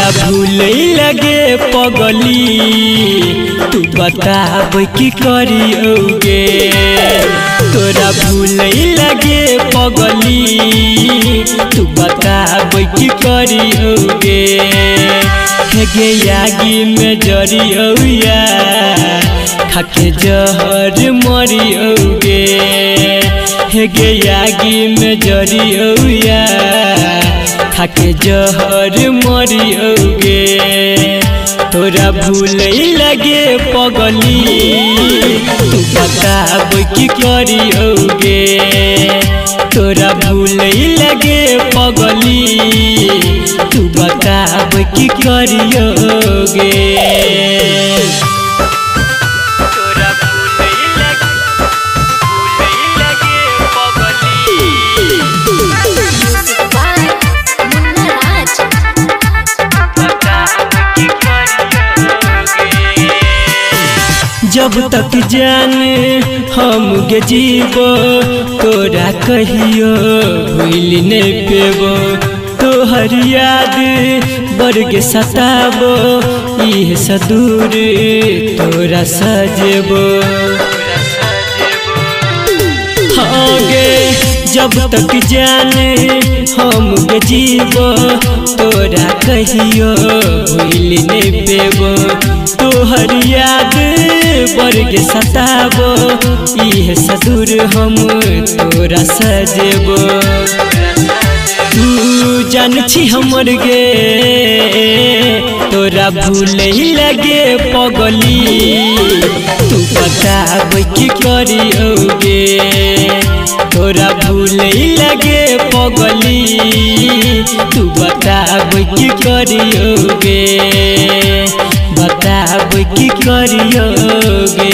तोरा भूले लगे पगली तू बताब की करियोगे। तोरा भूले लगे पगली तू बताब की करियोगे। हेगे यागी में जरिया खाके जहर मरियोगे। हेगे यागी में जरिया खाके जहर मरियोगे। तोरा भूले लगे पगली तू बताब की करियोगे। तोरा भूले लगे पगली तू बताब की करियोगे। जब तक जान हम गे जीवो तोरा कहियो भूल नहीं पेबो। तोहर याद बरगे सताबो इह सदूर तोरा सजेबो। हाँ गे जब तक जान हम गे जीवो तोरा कहियो भूल नहीं पेबो। तोहर याद बरगे सताबो इह सदूर हम तोरा सजेबो। तू जान छी हमर गे तोरा भूले लगे पगली तू बताब की करियोगे। तोरा भूले लगे पगली तू बताब की करियोगे। बताब की करियोगे।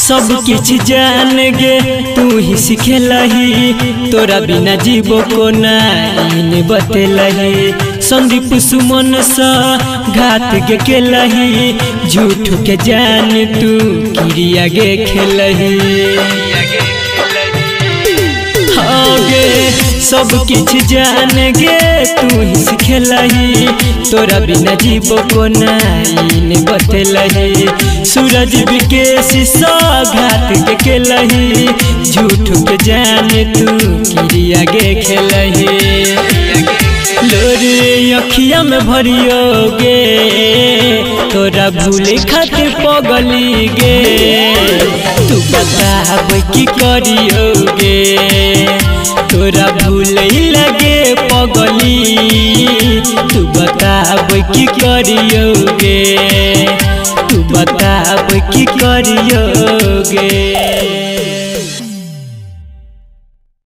सब किछ जान गे तू ही सिखेलही। तोरा बिना जीवो को नहीं बतेलही। संदीप सुमन सा घात गे केलही। झूठ के जान तू क्रिया गे खेलही। हाँ गे सब किछ जान गे तू ही सिखेलही। तोरा बिना जीवो को नहीं बतेलही। सूरज विकेश घात के केलही। झूठ के जान तू क्रिया गे खेलही। लोरे अखिया में भरियोगे तोरा भूले खातिर पगली गे तू बताब की करियोगे। तोरा भूले लगे पगली तू बताब की करियोगे। तू बताब की करियोगे।